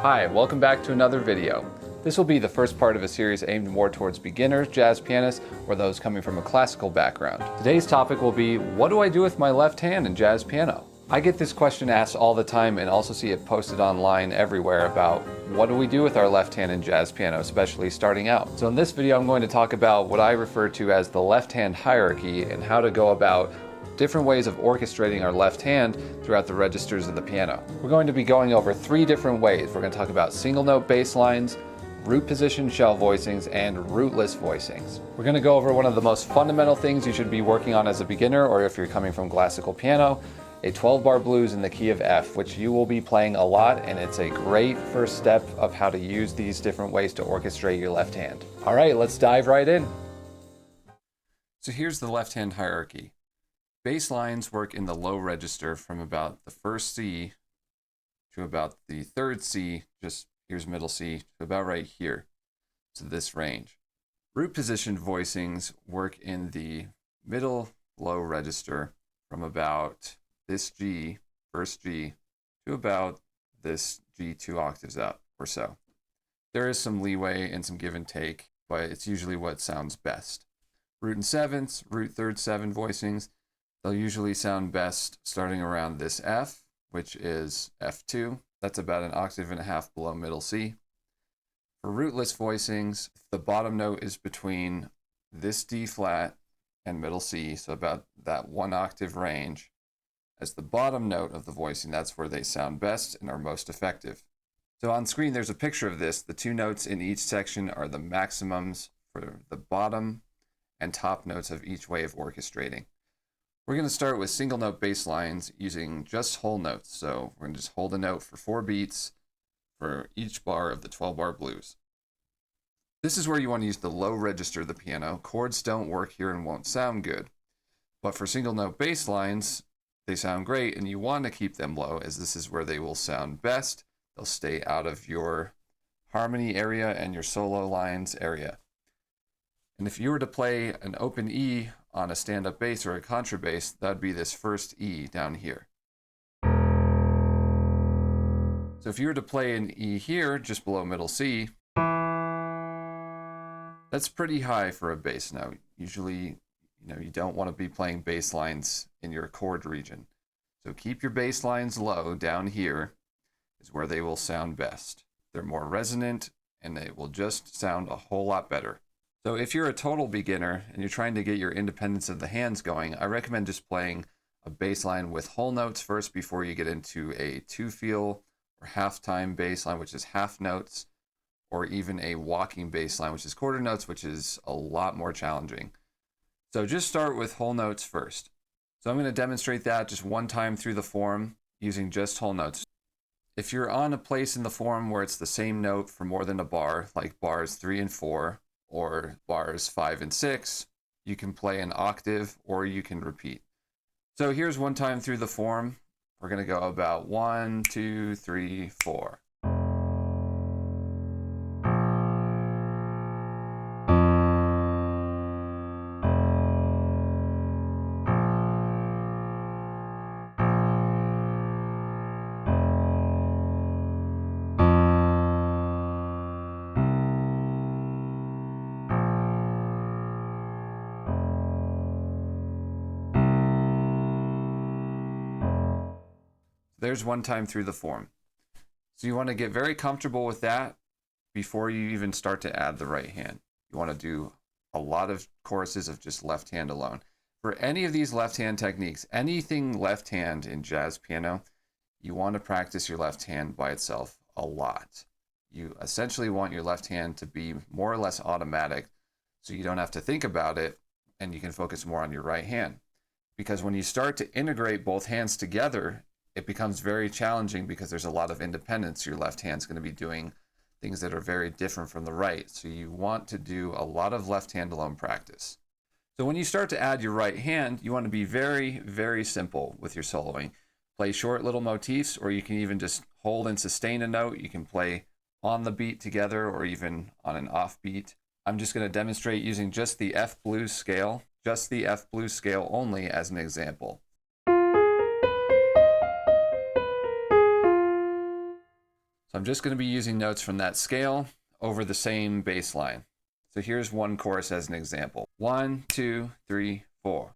Hi, welcome back to another video. This will be the first part of a series aimed more towards beginner jazz pianists or those coming from a classical background. Today's topic will be, what do I do with my left hand in jazz piano? I get this question asked all the time and also see it posted online everywhere about what do we do with our left hand in jazz piano, especially starting out. So in this video I'm going to talk about what I refer to as the left hand hierarchy and how to go about different ways of orchestrating our left hand throughout the registers of the piano. We're going to be going over 3 different ways. We're going to talk about single note bass lines, root position shell voicings, and rootless voicings. We're going to go over one of the most fundamental things you should be working on as a beginner, or if you're coming from classical piano, a 12-bar blues in the key of F, which you will be playing a lot, and it's a great first step of how to use these different ways to orchestrate your left hand. All right, let's dive right in. So here's the left hand hierarchy. Bass lines work in the low register from about the first C to about the third C, just here's middle C, to about right here, to this range. Root position voicings work in the middle low register from about this G, first G, to about this G 2 octaves up or so. There is some leeway and some give and take, but it's usually what sounds best. Root and sevenths, root third 7 voicings, they'll usually sound best starting around this F, which is F2. That's about an octave and a half below middle C. For rootless voicings, the bottom note is between this D flat and middle C, so about that 1 octave range. As the bottom note of the voicing, that's where they sound best and are most effective. So on screen, there's a picture of this. The 2 notes in each section are the maximums for the bottom and top notes of each way of orchestrating. We're going to start with single note bass lines using just whole notes. So we're going to just hold a note for 4 beats for each bar of the 12-bar blues. This is where you want to use the low register of the piano. Chords don't work here and won't sound good. But for single note bass lines, they sound great and you want to keep them low as this is where they will sound best. They'll stay out of your harmony area and your solo lines area. And if you were to play an open E on a stand-up bass or a contrabass, that would be this first E down here. So if you were to play an E here, just below middle C, that's pretty high for a bass note. Usually, you don't want to be playing bass lines in your chord region. So keep your bass lines low down here is where they will sound best. They're more resonant and they will just sound a whole lot better. So if you're a total beginner and you're trying to get your independence of the hands going, I recommend just playing a bass line with whole notes first before you get into a 2-feel or half-time bass line, which is half notes, or even a walking bass line, which is quarter notes, which is a lot more challenging. So just start with whole notes first. So I'm going to demonstrate that just one time through the form using just whole notes. If you're on a place in the form where it's the same note for more than a bar, like bars 3 and 4, or bars 5 and 6, you can play an octave or you can repeat. So here's one time through the form. We're going to go about 1, 2, 3, 4. There's one time through the form. So you want to get very comfortable with that before you even start to add the right hand. You want to do a lot of choruses of just left hand alone. For any of these left hand techniques, anything left hand in jazz piano, you want to practice your left hand by itself a lot. You essentially want your left hand to be more or less automatic so you don't have to think about it and you can focus more on your right hand. Because when you start to integrate both hands together, it becomes very challenging because there's a lot of independence. Your left hand's going to be doing things that are very different from the right. So you want to do a lot of left hand alone practice. So when you start to add your right hand, you want to be very, very simple with your soloing. Play short little motifs, or you can even just hold and sustain a note. You can play on the beat together or even on an off beat. I'm just going to demonstrate using just the F blues scale, just the F blues scale only as an example. So I'm just going to be using notes from that scale over the same bass line. So here's one chorus as an example. 1, 2, 3, 4.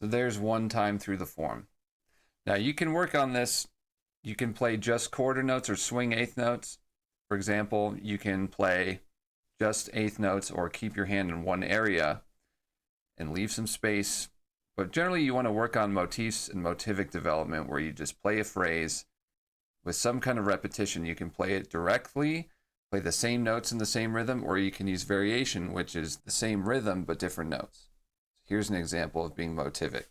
So there's one time through the form. Now you can work on this. You can play just quarter notes or swing eighth notes. For example, you can play just eighth notes or keep your hand in one area and leave some space. But generally you want to work on motifs and motivic development where you just play a phrase with some kind of repetition. You can play it directly, play the same notes in the same rhythm, or you can use variation, which is the same rhythm but different notes. Here's an example of being motivic.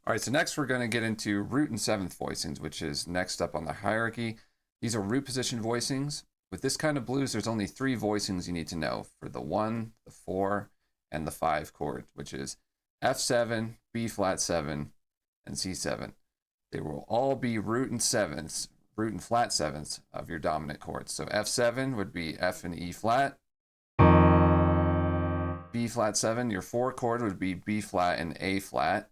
All right, so next we're going to get into root and seventh voicings, which is next up on the hierarchy. These are root position voicings. With this kind of blues, there's only 3 voicings you need to know for the 1, the 4, and the 5 chord, which is F7, B flat 7, and C7. They will all be root and sevenths, root and flat sevenths of your dominant chords. So F7 would be F and E flat. B flat 7, your 4 chord would be B flat and A flat.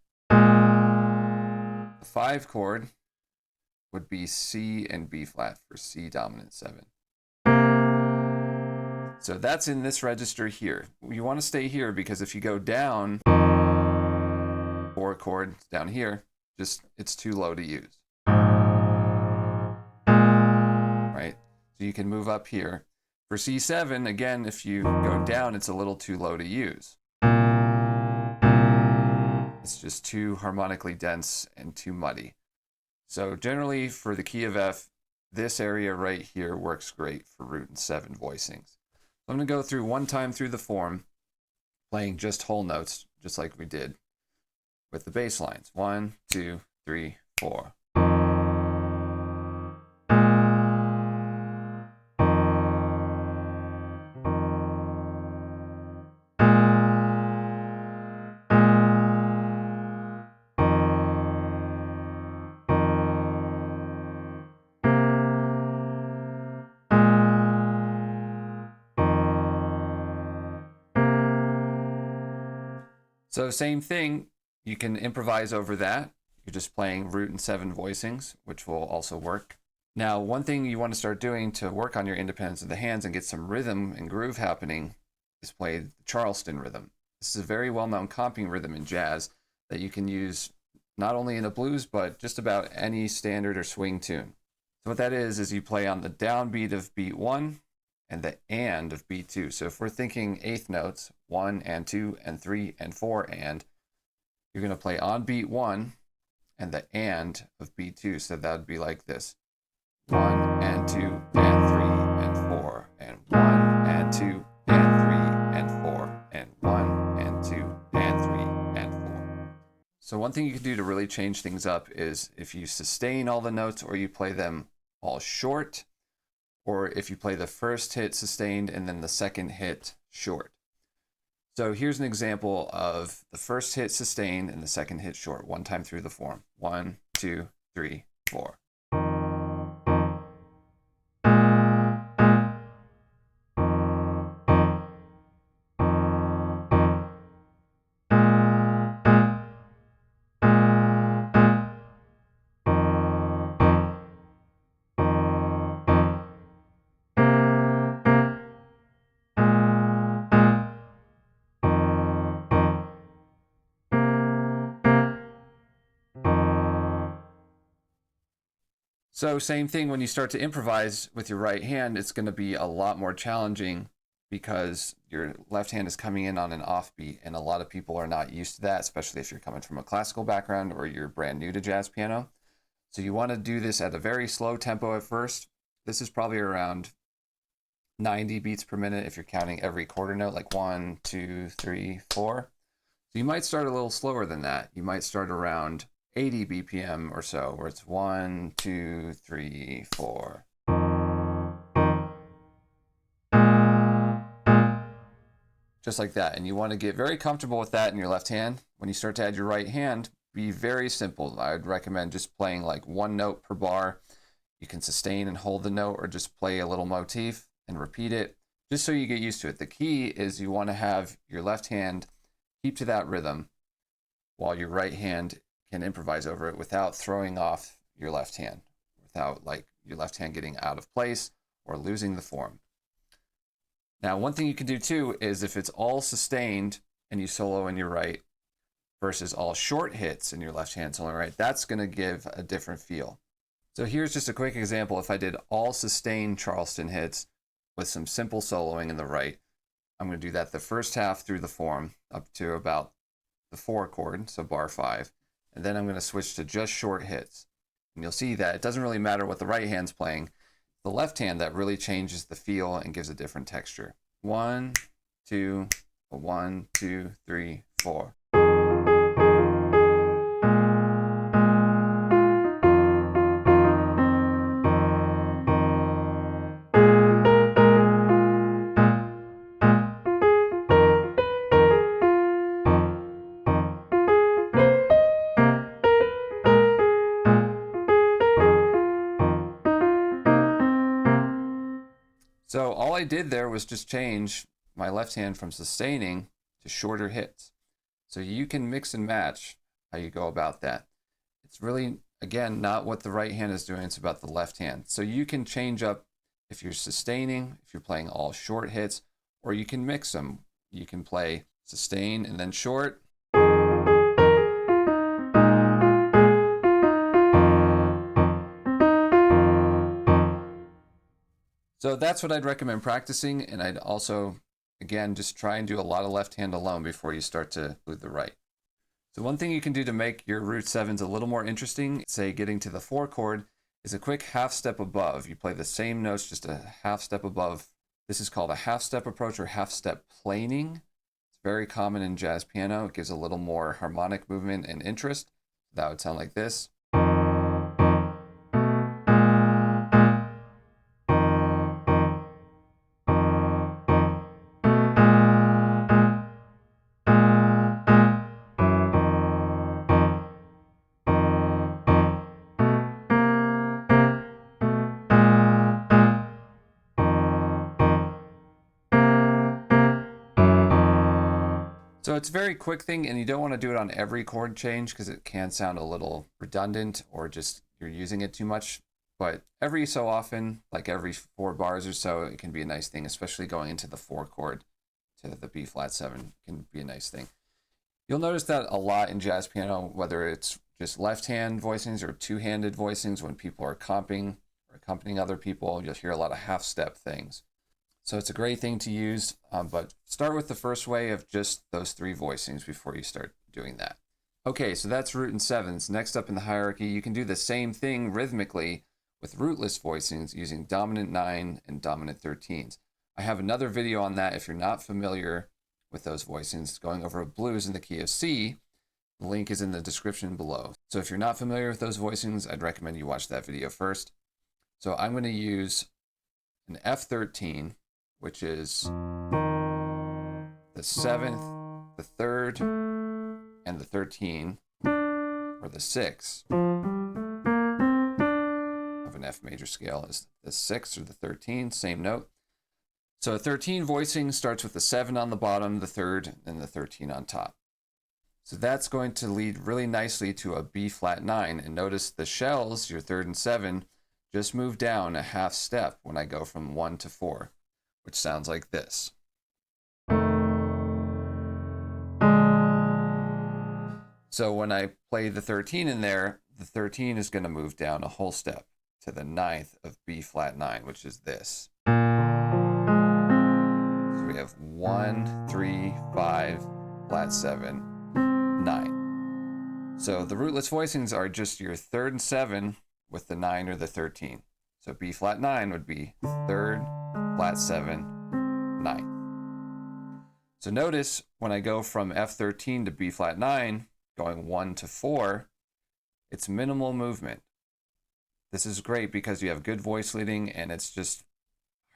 The 5 chord would be C and B flat for C dominant 7. So that's in this register here. You want to stay here because if you go down 4 chord down here, it's too low to use. Right? So you can move up here. For C7, again, if you go down, it's a little too low to use. It's just too harmonically dense and too muddy. So generally for the key of F, this area right here works great for root and 7 voicings. So I'm going to go through one time through the form, playing just whole notes, just like we did with the bass lines. 1, 2, 3, 4. So same thing, you can improvise over that. You're just playing root and 7 voicings, which will also work. Now, one thing you want to start doing to work on your independence of the hands and get some rhythm and groove happening is play the Charleston rhythm. This is a very well-known comping rhythm in jazz that you can use not only in the blues, but just about any standard or swing tune. So what that is you play on the downbeat of beat 1 and the and of beat 2. So if we're thinking eighth notes, 1 and 2 and 3 and 4 and, you're going to play on beat 1 and the and of beat 2. So that would be like this. 1 and 2 and 3 and 4 and 1 and 2 and 3 and 4 and 1 and 2 and 3 and 4. So one thing you can do to really change things up is if you sustain all the notes or you play them all short, or if you play the first hit sustained and then the second hit short. So here's an example of the first hit sustained and the second hit short, one time through the form. 1, 2, 3, 4. So same thing when you start to improvise with your right hand, it's going to be a lot more challenging because your left hand is coming in on an offbeat, and a lot of people are not used to that, especially if you're coming from a classical background or you're brand new to jazz piano. So you want to do this at a very slow tempo at first. This is probably around 90 beats per minute if you're counting every quarter note, like 1, 2, 3, 4. So you might start a little slower than that. You might start around 80 BPM or so, where it's 1, 2, 3, 4. Just like that. And you want to get very comfortable with that in your left hand. When you start to add your right hand, be very simple. I would recommend just playing like one note per bar. You can sustain and hold the note, or just play a little motif and repeat it, just so you get used to it. The key is you want to have your left hand keep to that rhythm while your right hand can improvise over it without throwing off your left hand, without like your left hand getting out of place or losing the form. Now, one thing you can do too is if it's all sustained and you solo in your right versus all short hits in your left hand solo right, that's going to give a different feel. So here's just a quick example. If I did all sustained Charleston hits with some simple soloing in the right, I'm going to do that the first half through the form up to about the 4 chord, so bar 5. And then I'm going to switch to just short hits. And you'll see that it doesn't really matter what the right hand's playing. The left hand that really changes the feel and gives a different texture. 1, 2, 1, 2, 3, 4. So all I did there was just change my left hand from sustaining to shorter hits. So you can mix and match how you go about that. It's really, again, not what the right hand is doing, it's about the left hand. So you can change up if you're sustaining, if you're playing all short hits, or you can mix them. You can play sustain and then short. So that's what I'd recommend practicing, and I'd also, again, just try and do a lot of left hand alone before you start to include the right. So one thing you can do to make your root 7s a little more interesting, say getting to the 4 chord, is a quick half step above. You play the same notes just a half step above. This is called a half step approach or half step planing. It's very common in jazz piano. It gives a little more harmonic movement and interest. That would sound like this. So it's a very quick thing, and you don't want to do it on every chord change because it can sound a little redundant or just you're using it too much. But every so often, like every 4 bars or so, it can be a nice thing, especially going into the 4 chord to the B flat 7 can be a nice thing. You'll notice that a lot in jazz piano, whether it's just left hand voicings or two-handed voicings, when people are comping or accompanying other people, you'll hear a lot of half step things. So it's a great thing to use, but start with the first way of just those 3 voicings before you start doing that. Okay, so that's root and 7s. Next up in the hierarchy, you can do the same thing rhythmically with rootless voicings using dominant 9 and dominant 13s. I have another video on that if you're not familiar with those voicings, going over blues in the key of C. The link is in the description below. So if you're not familiar with those voicings, I'd recommend you watch that video first. So I'm going to use an F13, which is the 7th, the 3rd, and the 13, or the 6 of an F major scale is the 6 or the 13, same note. So a 13 voicing starts with the 7 on the bottom, the 3rd, and the 13 on top. So that's going to lead really nicely to a B flat 9. And notice the shells, your 3rd and 7, just move down a half step when I go from 1 to 4. Which sounds like this. So when I play the 13 in there, the 13 is going to move down a whole step to the 9th of B flat 9, which is this. So we have 1, 3, 5, flat 7, 9. So the rootless voicings are just your third and 7 with the 9 or the 13. So B flat 9 would be third, flat 7, 9. So notice when I go from F13 to B flat 9, going 1 to 4, it's minimal movement. This is great because you have good voice leading and it's just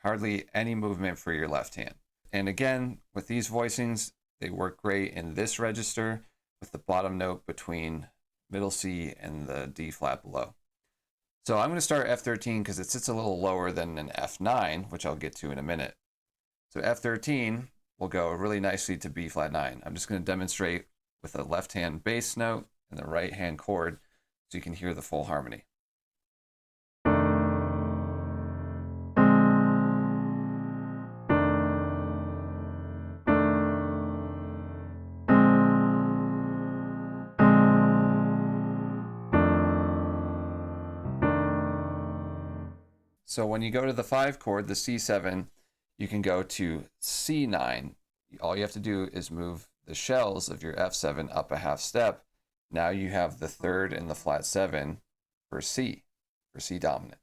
hardly any movement for your left hand. And again, with these voicings, they work great in this register with the bottom note between middle C and the D flat below. So I'm going to start F13 because it sits a little lower than an F9, which I'll get to in a minute. So F13 will go really nicely to B flat 9. I'm just going to demonstrate with a left hand bass note and the right hand chord so you can hear the full harmony. So when you go to the 5 chord, the C7, you can go to C9. All you have to do is move the shells of your F7 up a half step. Now you have the third and the flat 7 for C dominant.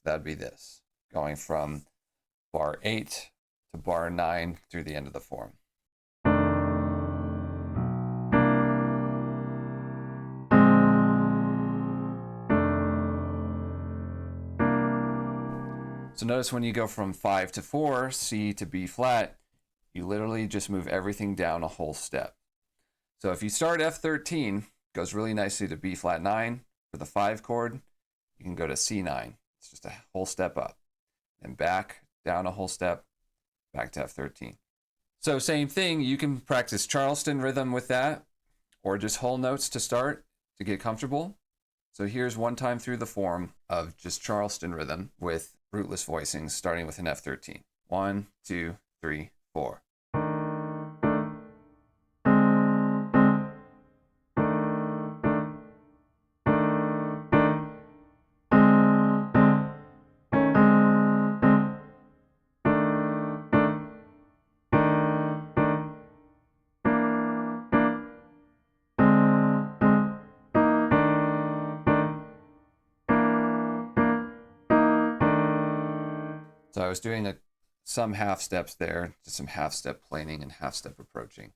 That'd be this, going from bar 8 to bar 9 through the end of the form. So notice when you go from 5 to 4, C to B flat, you literally just move everything down a whole step. So if you start F13, goes really nicely to B flat 9 for the 5 chord, you can go to C9. It's just a whole step up. And back, down a whole step, back to F13. So same thing, you can practice Charleston rhythm with that, or just whole notes to start to get comfortable. So here's one time through the form of just Charleston rhythm with rootless voicings, starting with an F13. 1, 2, 3, 4. So I was doing some half steps there, just some half step planing and half step approaching.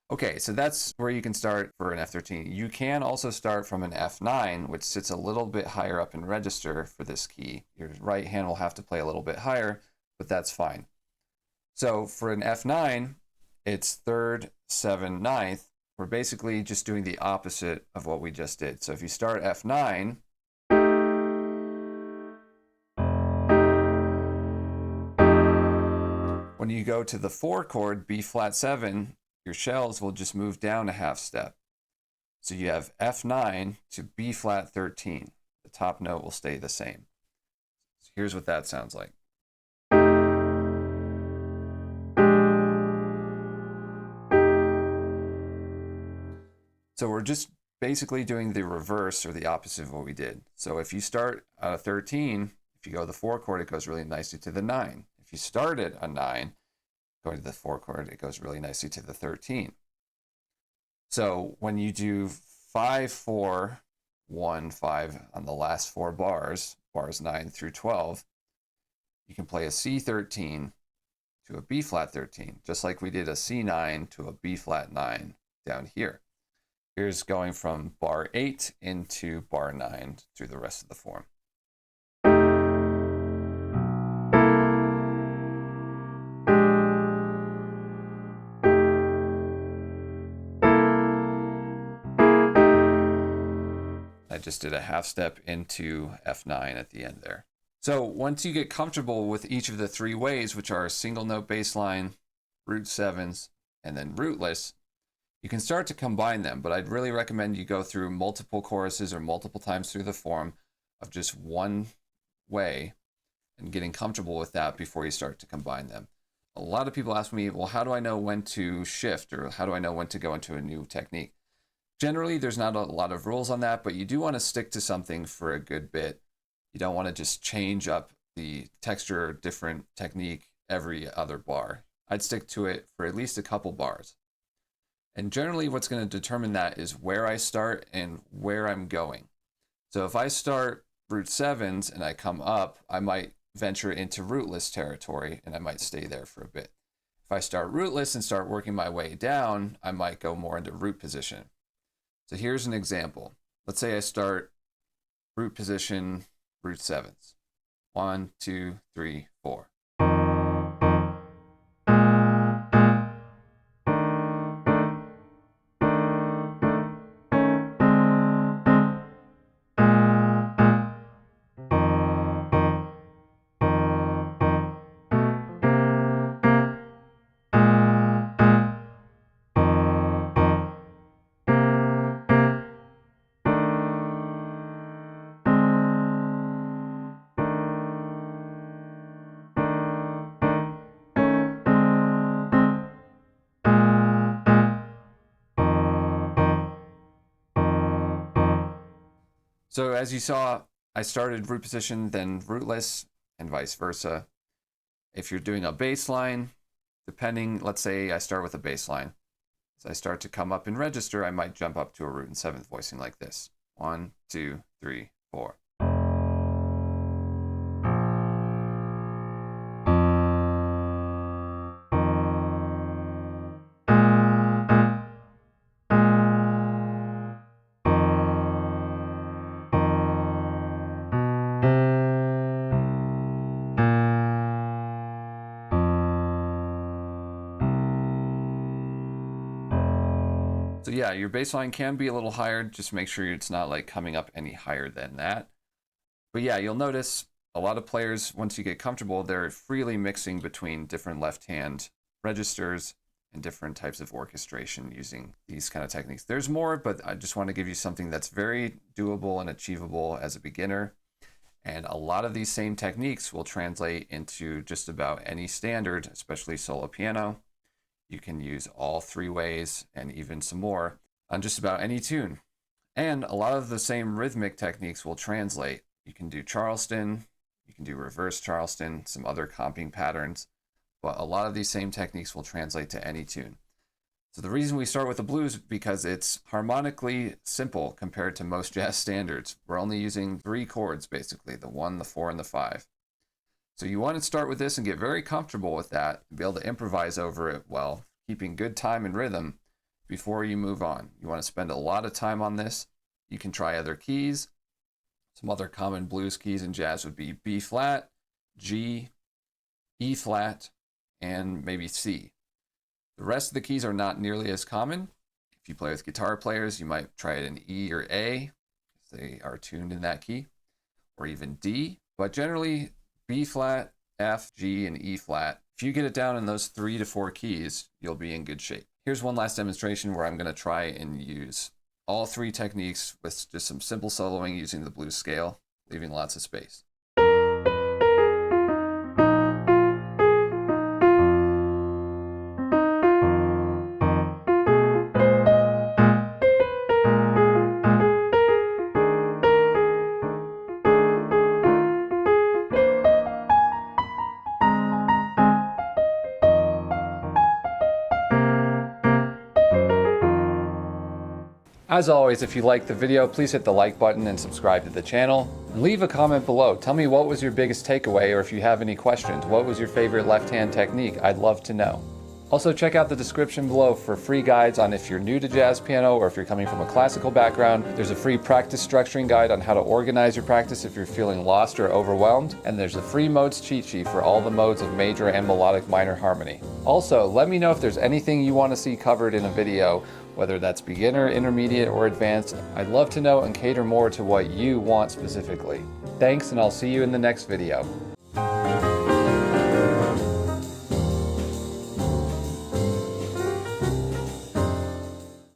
Okay, so that's where you can start for an F13. You can also start from an F9, which sits a little bit higher up in register for this key. Your right hand will have to play a little bit higher, but that's fine. So for an F9, it's third, 7, 9th. We're basically just doing the opposite of what we just did. So if you start F9, when you go to the 4 chord, B flat 7, your shells will just move down a half step. So you have F9 to B flat 13. The top note will stay the same. So here's what that sounds like. So we're just basically doing the reverse or the opposite of what we did. So if you start a 13, if you go to the 4 chord, it goes really nicely to the 9. If you start at a 9, going to the 4 chord, it goes really nicely to the 13. So when you do 5, 4, 1, 5 on the last 4 bars, bars 9 through 12, you can play a C13 to a B flat 13, just like we did a C9 to a B flat 9 down here. Here's going from bar 8 into bar 9 through the rest of the form. I just did a half step into F9 at the end there. So once you get comfortable with each of the 3 ways, which are single note bass line, root 7s, and then rootless, you can start to combine them, but I'd really recommend you go through multiple choruses or multiple times through the form of just one way and getting comfortable with that before you start to combine them. A lot of people ask me, well, how do I know when to shift, or how do I know when to go into a new technique? Generally, there's not a lot of rules on that, but you do want to stick to something for a good bit. You don't want to just change up the texture or different technique every other bar. I'd stick to it for at least a couple bars. And generally what's going to determine that is where I start and where I'm going. So if I start root 7s and I come up, I might venture into rootless territory and I might stay there for a bit. If I start rootless and start working my way down, I might go more into root position. So here's an example. Let's say I start root position, root 7s. 1, 2, 3, 4. So as you saw, I started root position, then rootless, and vice versa. If you're doing a bass line, depending, let's say I start with a bass line. As I start to come up in register, I might jump up to a root and 7th voicing like this. 1, 2, 3, 4. So yeah, your bass line can be a little higher. Just make sure it's not like coming up any higher than that. But yeah, you'll notice a lot of players, once you get comfortable, they're freely mixing between different left-hand registers and different types of orchestration using these kind of techniques. There's more, but I just want to give you something that's very doable and achievable as a beginner. And a lot of these same techniques will translate into just about any standard, especially solo piano. You can use all 3 ways and even some more on just about any tune. And a lot of the same rhythmic techniques will translate. You can do Charleston, you can do reverse Charleston, some other comping patterns, but a lot of these same techniques will translate to any tune. So the reason we start with the blues is because it's harmonically simple compared to most jazz standards. We're only using 3 chords basically, the 1, the 4, and the 5. So you want to start with this and get very comfortable with that and be able to improvise over it while keeping good time and rhythm before you move on. You want to spend a lot of time on this. You can try other keys. Some other common blues keys in jazz would be B flat, G, E flat, and maybe C. The rest of the keys are not nearly as common. If you play with guitar players, you might try it in E or A, if they are tuned in that key, or even D. But generally, B flat, F, G, and E flat. If you get it down in those 3 to 4 keys, you'll be in good shape. Here's one last demonstration where I'm going to try and use all 3 techniques with just some simple soloing using the blues scale, leaving lots of space. As always, if you liked the video, please hit the like button and subscribe to the channel. And leave a comment below. Tell me what was your biggest takeaway, or if you have any questions, what was your favorite left-hand technique? I'd love to know. Also, check out the description below for free guides on if you're new to jazz piano or if you're coming from a classical background. There's a free practice structuring guide on how to organize your practice if you're feeling lost or overwhelmed. And there's a free modes cheat sheet for all the modes of major and melodic minor harmony. Also, let me know if there's anything you want to see covered in a video, whether that's beginner, intermediate, or advanced. I'd love to know and cater more to what you want specifically. Thanks, and I'll see you in the next video.